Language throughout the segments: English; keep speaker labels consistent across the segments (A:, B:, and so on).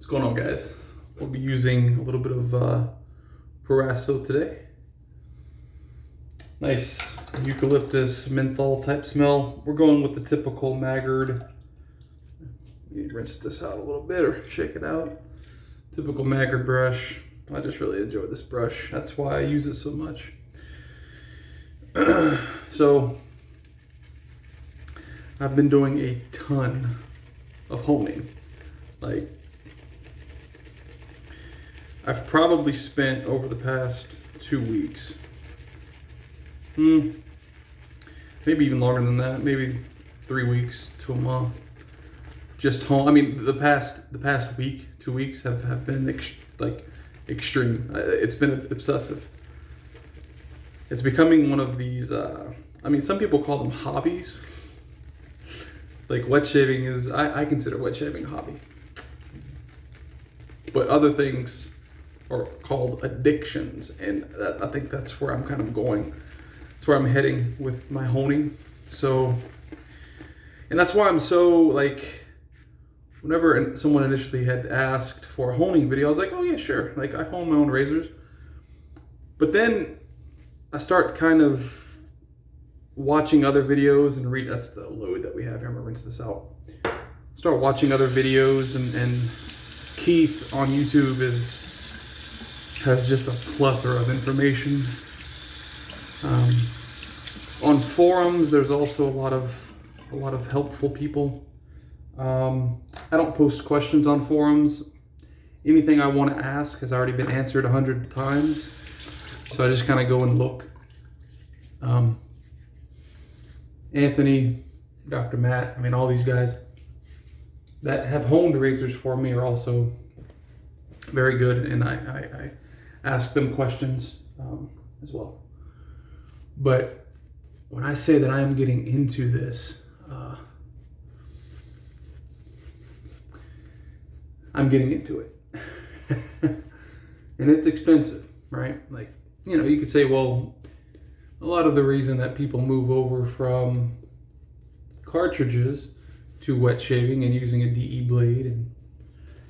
A: What's going on, guys? We'll be using a little bit of Proraso today. Nice eucalyptus menthol type smell. We're going with the typical Maggard. Let me rinse this out a little bit or shake it out. Typical Maggard brush. I just really enjoy this brush. That's why I use it so much. So I've been doing a ton of honing. Like, I've probably spent over the past 2 weeks, maybe even longer than that, maybe 3 weeks to a month, just home. I mean, the past week, 2 weeks have been extreme. It's been obsessive. It's becoming one of these, some people call them hobbies. Like wet shaving is, I consider wet shaving a hobby. But other things are called addictions, and I think that's where I'm kind of going. That's where I'm heading with my honing. So, and that's why I'm so whenever someone initially had asked for a honing video, I was like, oh yeah, sure. Like, I hone my own razors. But then I start kind of watching other videos and read. That's the load that we have here. I'm gonna rinse this out. Start watching other videos, and Keith on YouTube has just a plethora of information. On forums, there's also a lot of helpful people. I don't post questions on forums. Anything I want to ask has already been answered 100 times, so I just kind of go and look. Anthony, Dr. Matt, all these guys that have honed razors for me are also very good, and I ask them questions as well. But when I say that I am getting into this, I'm getting into it. And it's expensive, right? Like, you could say, well, a lot of the reason that people move over from cartridges to wet shaving and using a DE blade and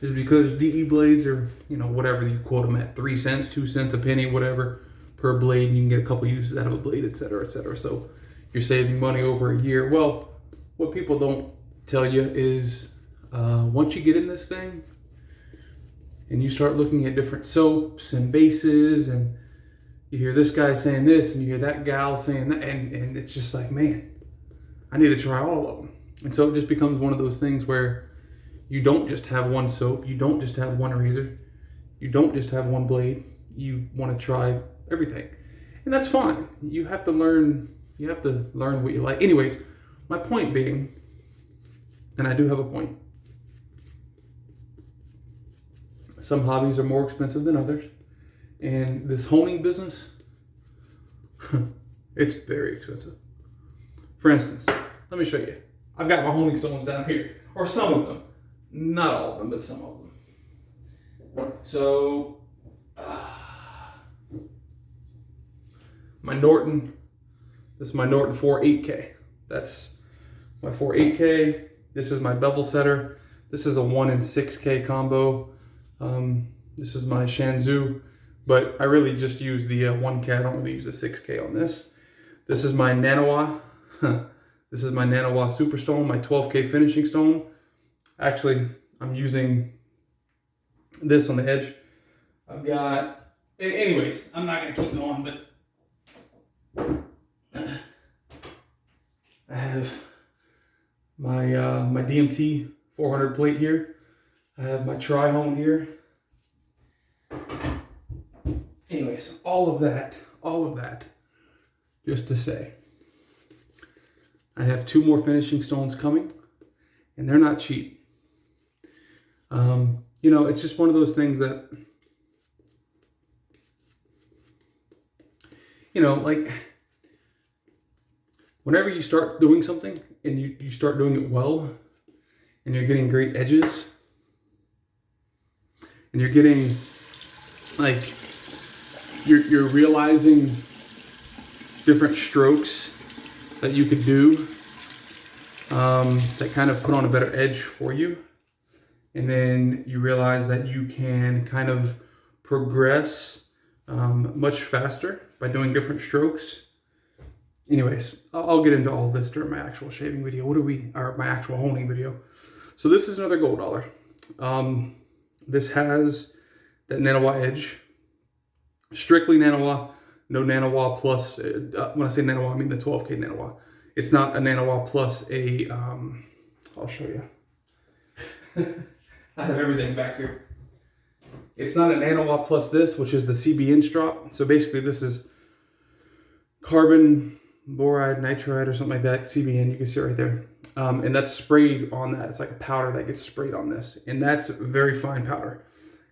A: is because DE blades are, whatever you quote them at, 3 cents, 2 cents, a penny, whatever per blade, and you can get a couple uses out of a blade, etc., etc. So you're saving money over a year. Well, what people don't tell you is once you get in this thing and you start looking at different soaps and bases, and you hear this guy saying this and you hear that gal saying that, and it's just like, man, I need to try all of them. And so it just becomes one of those things where you don't just have one soap, you don't just have one razor, you don't just have one blade, you want to try everything. And that's fine. You have to learn what you like. Anyways, my point being, and I do have a point, some hobbies are more expensive than others. And this honing business, it's very expensive. For instance, let me show you. I've got my honing stones down here, or some of them. Not all of them, but some of them. So, my Norton, this is my Norton 4.8K. That's my 4.8K. This is my bevel setter. This is a 1 and 6K combo. This is my Shanzhou, but I really just use the 1K. I don't really use the 6K on this. This is my Nanoa. This is my Nanoa Superstone, my 12K finishing stone. Actually, I'm using this on the edge. I've got, anyways, I'm not gonna keep going, but I have my my DMT 400 plate here. I have my tri-hone here. Anyways, all of that, just to say, I have 2 more finishing stones coming, and they're not cheap. It's just one of those things that, like, whenever you start doing something and you start doing it well, and you're getting great edges, and you're getting, you're realizing different strokes that you could do that kind of put on a better edge for you. And then you realize that you can kind of progress much faster by doing different strokes. Anyways, I'll get into all this during my actual shaving video. Or my actual honing video. So this is another gold dollar. This has that nanowa edge. Strictly nanowa, no nanowa plus. When I say nanowa, I mean the 12K nanowa. It's not a nanowa plus a, I'll show you. I have everything back here. It's not a nanowa plus this, which is the CBN strop. So basically this is carbon, boride, nitride, or something like that, CBN, you can see it right there. And that's sprayed on that. It's like a powder that gets sprayed on this. And that's very fine powder.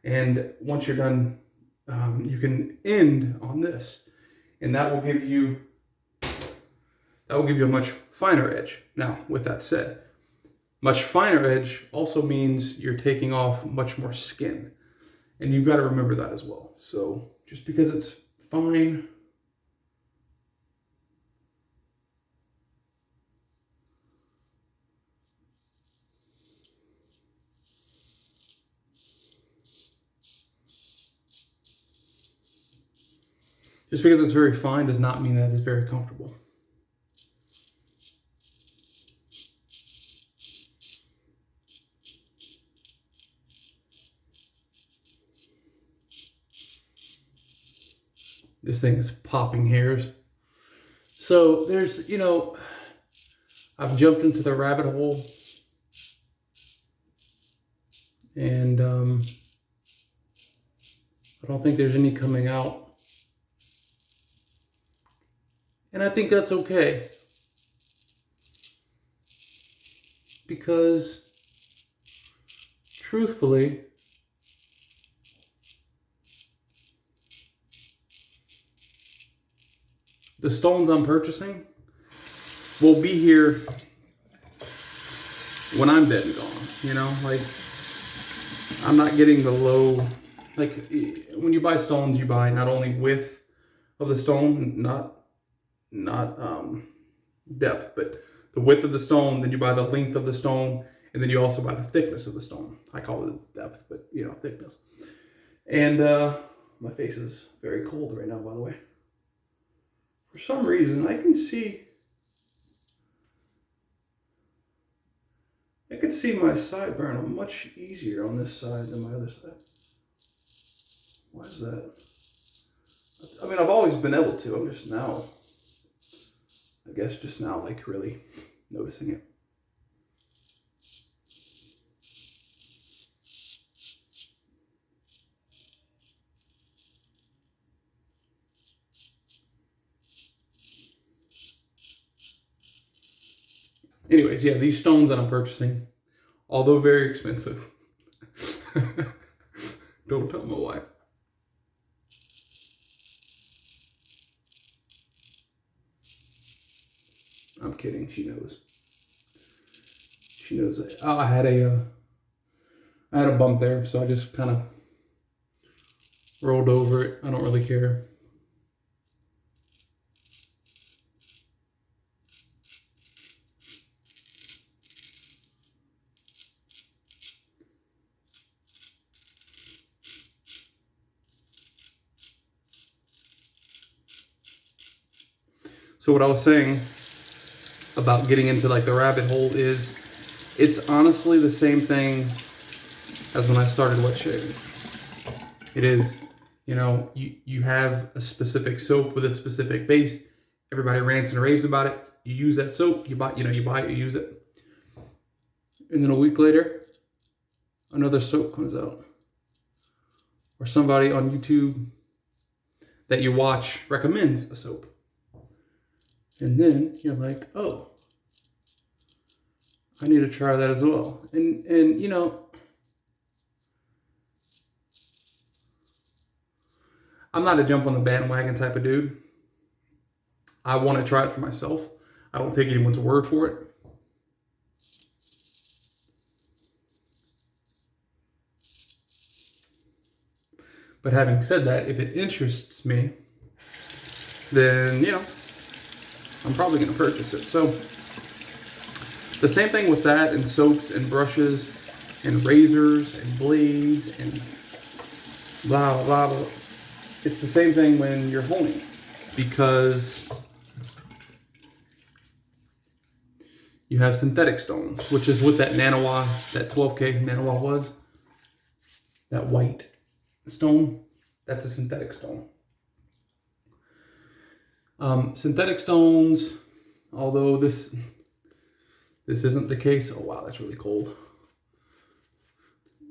A: And once you're done, you can end on this. And that will give you a much finer edge. Now, with that said, much finer edge also means you're taking off much more skin. And you've got to remember that as well. So just because it's fine, just because it's very fine does not mean that it's very comfortable. This thing is popping hairs. So there's, I've jumped into the rabbit hole. And I don't think there's any coming out. And I think that's okay. Because, truthfully, the stones I'm purchasing will be here when I'm dead and gone, like I'm not getting the low, like when you buy stones, you buy not only width of the stone, not depth, but the width of the stone, then you buy the length of the stone, and then you also buy the thickness of the stone. I call it depth, but thickness. And my face is very cold right now, by the way. For some reason, I can see my sideburn much easier on this side than my other side. Why is that? I mean, I've always been able to. I'm just now, like really noticing it. Anyways, yeah, these stones that I'm purchasing, although very expensive, don't tell my wife. I'm kidding, she knows. She knows that. I had a bump there, so I just kind of rolled over it. I don't really care. So what I was saying about getting into like the rabbit hole is, it's honestly the same thing as when I started wet shaving. It is, you have a specific soap with a specific base. Everybody rants and raves about it. You use that soap, you buy it, you use it. And then a week later, another soap comes out. Or somebody on YouTube that you watch recommends a soap. And then you're like, oh, I need to try that as well. And I'm not a jump on the bandwagon type of dude. I want to try it for myself. I don't take anyone's word for it. But having said that, if it interests me, then, I'm probably going to purchase it. So the same thing with that and soaps and brushes. and razors and blades and blah, blah, blah. It's the same thing when you're honing, because you have synthetic stones, which is what that nanowa, that 12K nanowa was. That white stone, that's a synthetic stone. Synthetic stones, although this isn't the case. Oh wow, that's really cold.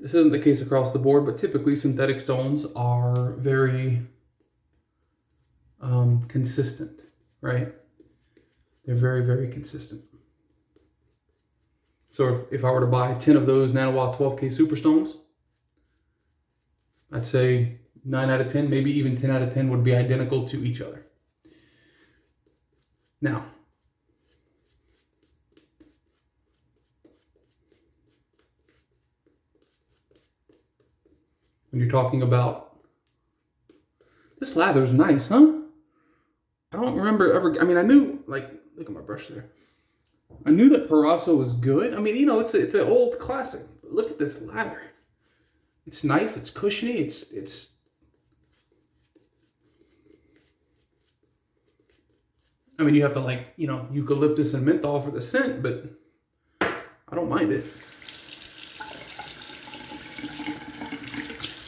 A: This isn't the case across the board, but typically synthetic stones are very consistent, right? They're very, very consistent. So if I were to buy 10 of those nanowatt 12K superstones, I'd say 9 out of 10, maybe even 10 out of 10 would be identical to each other. Now, when you're talking about, this lather's nice, huh? I don't remember ever, I mean, I knew, like, look at my brush there. I knew that Proraso was good. I mean, you know, it's an old classic. But look at this lather. It's nice, it's cushiony, it's I mean, you have to, like, you know, eucalyptus and menthol for the scent, but I don't mind it.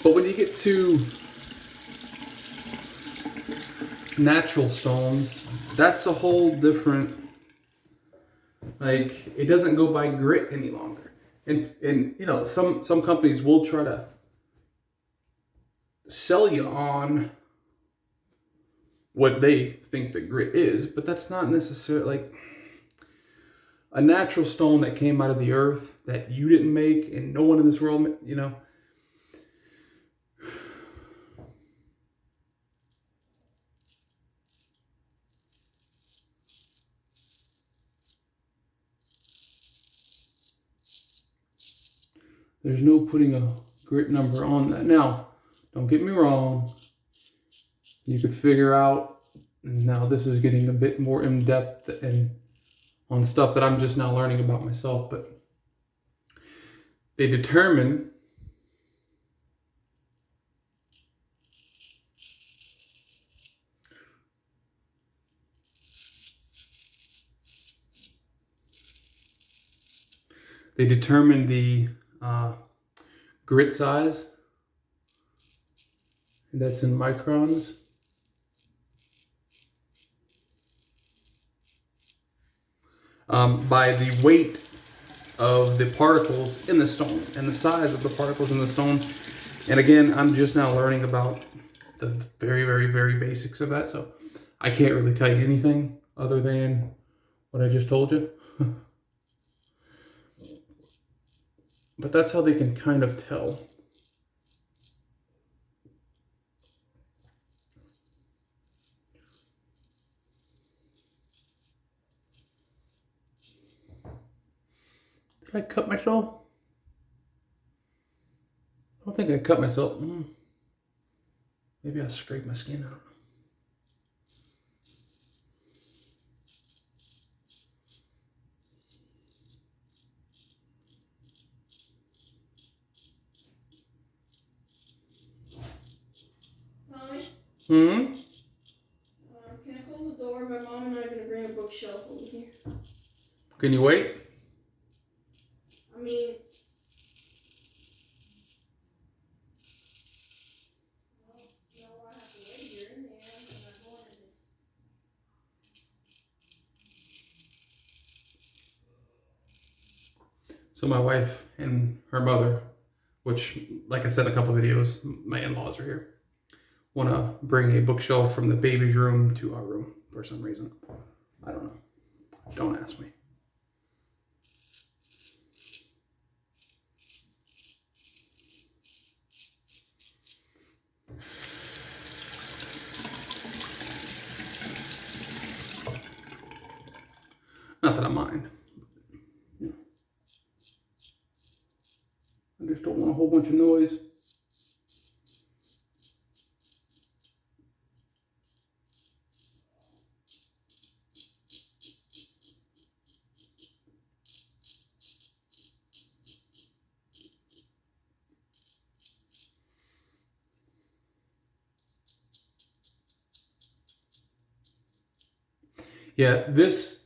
A: But when you get to natural stones, that's a whole different, like, it doesn't go by grit any longer. And you know, some companies will try to sell you on what they think the grit is, but that's not necessarily, like, a natural stone that came out of the earth that you didn't make and no one in this world, you know. There's no putting a grit number on that. Now, don't get me wrong. You could figure out, now this is getting a bit more in-depth and on stuff that I'm just now learning about myself, but they determine the grit size, and that's in microns. By the weight of the particles in the stone and the size of the particles in the stone. And again, I'm just now learning about the very, very, very basics of that, so I can't really tell you anything other than what I just told you. But that's how they can kind of tell. Did I cut myself? I don't think I cut myself. Maybe I scraped my skin out.
B: Tommy?
A: Hmm?
B: Can I close the door? My mom and I are going to bring a bookshelf over here.
A: Can you wait?
B: I mean... No, I have to wait here in there. I'm not going to...
A: So my wife and her mother, which, like I said in a couple videos, my in-laws are here, want to bring a bookshelf from the baby's room to our room for some reason. I don't know. Don't ask me. Not that I mind. I just don't want a whole bunch of noise. Yeah, this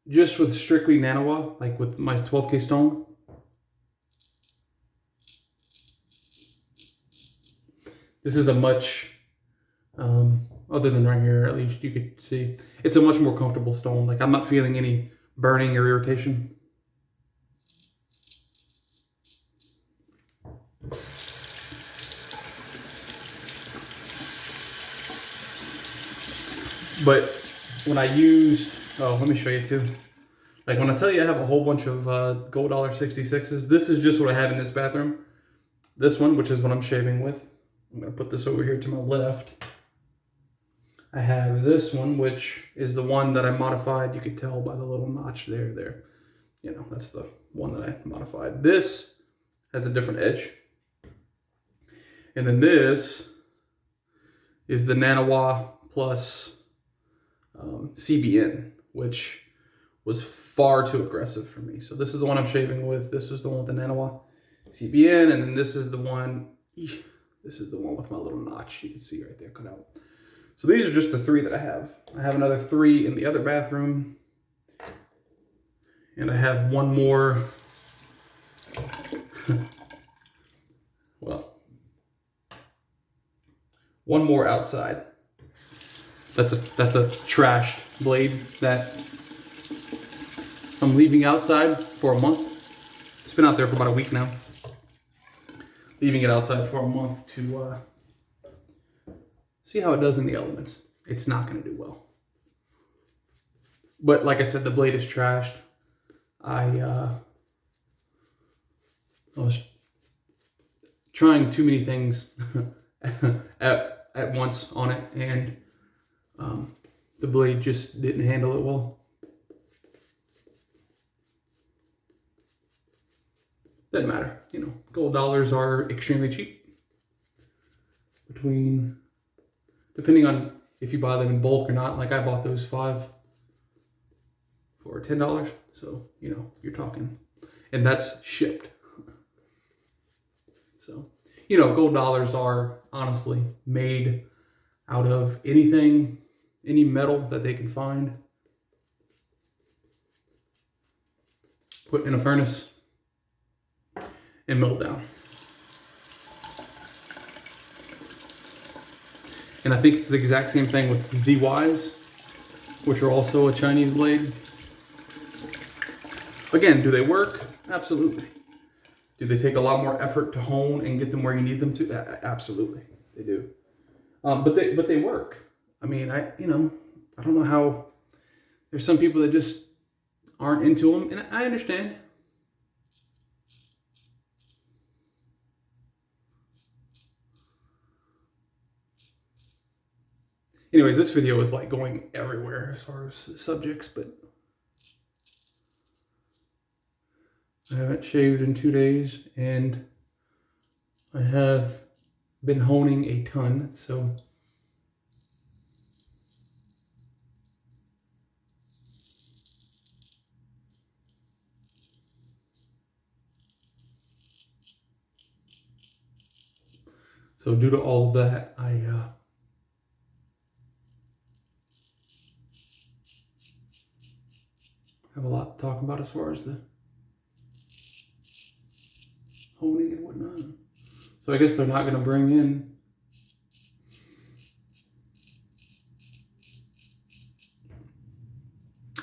A: just with strictly Nanoa, like with my 12K stone. This is a much, other than right here, at least you could see, it's a much more comfortable stone. Like I'm not feeling any burning or irritation. But when I used, oh, let me show you too. Like when I tell you I have a whole bunch of gold $66s, this is just what I have in this bathroom. This one, which is what I'm shaving with. I'm gonna put this over here to my left. I have this one, which is the one that I modified. You could tell by the little notch there. You know, that's the one that I modified. This has a different edge. And then this is the Nanoa Plus CBN, which was far too aggressive for me. So this is the one I'm shaving with. This is the one with the Nanoa CBN, and then this is the one. This is the one with my little notch. You can see right there cut out. So these are just the 3 that I have. I have another 3 in the other bathroom, and I have one more. Well, one more outside. That's a trashed blade that I'm leaving outside for a month. It's been out there for about a week now. Leaving it outside for a month to see how it does in the elements. It's not going to do well. But like I said, the blade is trashed. I was trying too many things at once on it, and the blade just didn't handle it well. Doesn't matter, you know, gold dollars are extremely cheap. Depending on if you buy them in bulk or not, like I bought those 5 for $10. So, you know, you're talking, and that's shipped. So, you know, gold dollars are honestly made out of anything, any metal that they can find, put in a furnace, and melt down. And I think it's the exact same thing with ZYs, which are also a Chinese blade. Again, do they work? Absolutely. Do they take a lot more effort to hone and get them where you need them to? Absolutely, they do. But they work. I mean, I don't know how. There's some people that just aren't into them, and I understand. Anyways, this video is like going everywhere as far as subjects, but I haven't shaved in 2 days, and I have been honing a ton, so due to all of that, I have a lot to talk about as far as the honing and whatnot. So I guess they're not going to bring in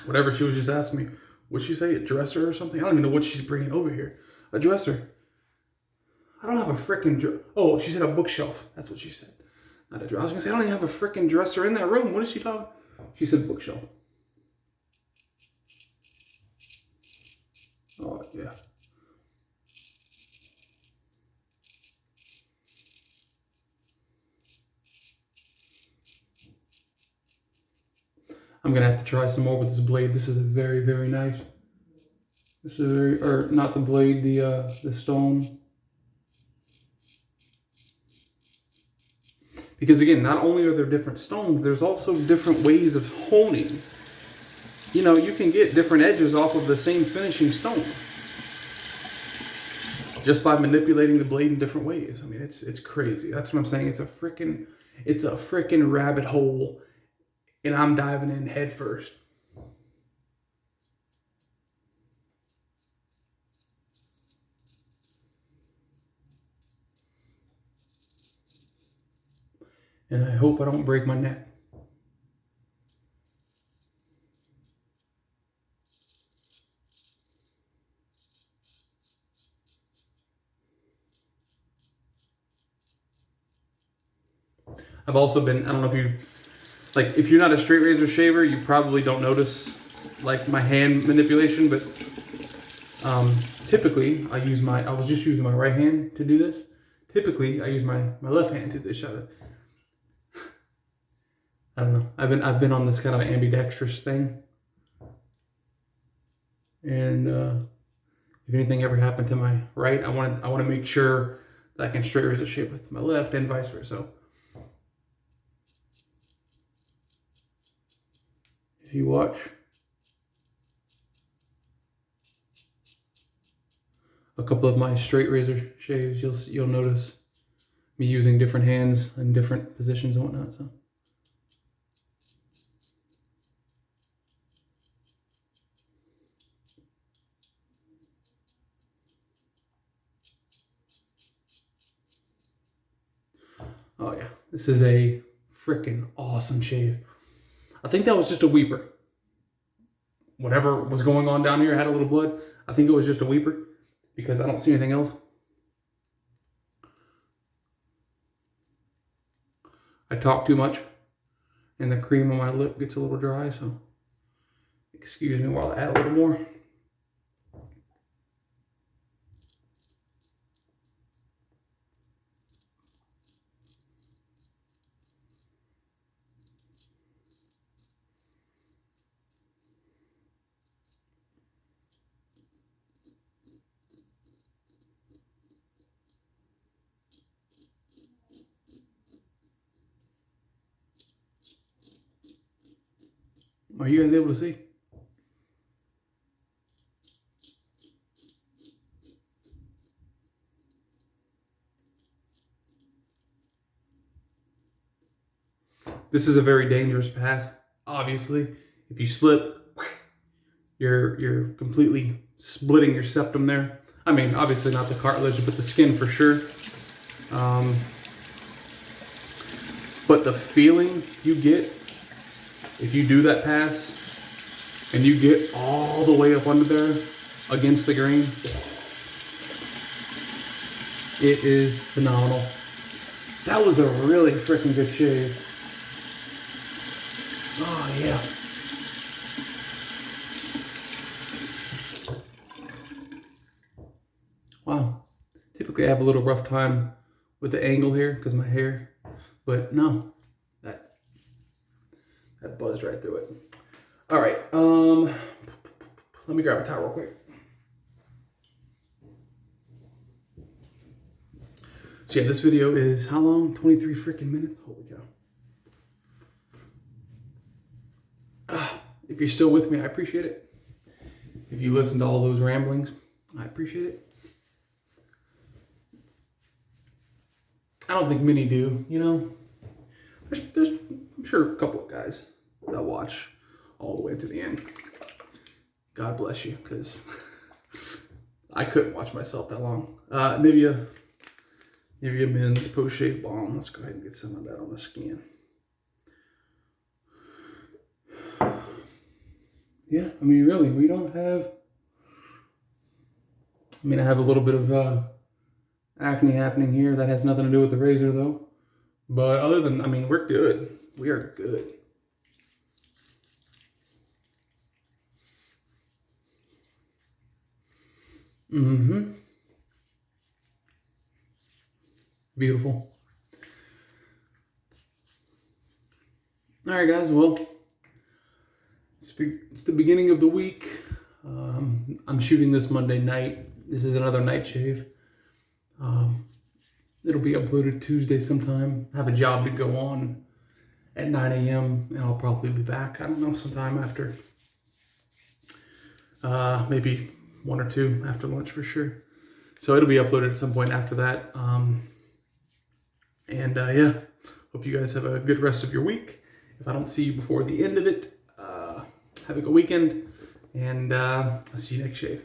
A: whatever she was just asking me. What'd she say? A dresser or something? I don't even know what she's bringing over here. A dresser. I don't have a freaking oh, she said a bookshelf. That's what she said. Not a dresser. I was going to say, I don't even have a freaking dresser in that room. What is she talking? She said bookshelf. Oh, yeah. I'm going to have to try some more with this blade. This is a very, very nice. This is very, or not the blade, the stone. Because again, not only are there different stones, there's also different ways of honing. You know, you can get different edges off of the same finishing stone just by manipulating the blade in different ways. I mean, it's crazy. That's what I'm saying. It's a freaking rabbit hole, and I'm diving in head first. And I hope I don't break my neck. I've also been, I don't know if you've, like, if you're not a straight razor shaver, you probably don't notice, like, my hand manipulation, but typically I was just using my right hand to do this. Typically I use my left hand to do this shot. I don't know. I've been on this kind of ambidextrous thing. And if anything ever happened to my right, I want to make sure that I can straight razor shave with my left and vice versa. If you watch a couple of my straight razor shaves, you'll notice me using different hands in different positions and whatnot. So. Oh yeah, this is a freaking awesome shave. I think that was just a weeper. Whatever was going on down here had a little blood. I think it was just a weeper because I don't see anything else. I talk too much and the cream on my lip gets a little dry, so excuse me while I add a little more. Are you guys able to see? This is a very dangerous pass. Obviously, if you slip, you're completely splitting your septum there. I mean, obviously not the cartilage, but the skin for sure. But the feeling you get if you do that pass and you get all the way up under there against the grain, it is phenomenal. That was a really freaking good shave. Oh yeah. Wow. Typically I have a little rough time with the angle here because my hair, but no, that buzzed right through it. All right, let me grab a towel real quick. So yeah, this video is how long? 23 freaking minutes? Holy cow. If you're still with me, I appreciate it. If you listen to all those ramblings, I appreciate it. I don't think many do, you know. There's I'm sure a couple of guys that watch all the way to the end. God bless you, because I couldn't watch myself that long. Nivea Men's Post-Shave Balm. Let's go ahead and get some of that on the skin. Yeah, I mean, really, we don't have... I mean, I have a little bit of acne happening here. That has nothing to do with the razor, though. But other than, I mean, we're good. We are good. Mm-hmm. Beautiful. All right, guys. Well, it's the beginning of the week. I'm shooting this Monday night. This is another night shave. It'll be uploaded Tuesday sometime. I have a job to go on at 9 a.m. and I'll probably be back, I don't know, sometime after. Maybe 1 or 2 after lunch for sure. So it'll be uploaded at some point after that. Yeah, hope you guys have a good rest of your week. If I don't see you before the end of it, have a good weekend, and I'll see you next shave.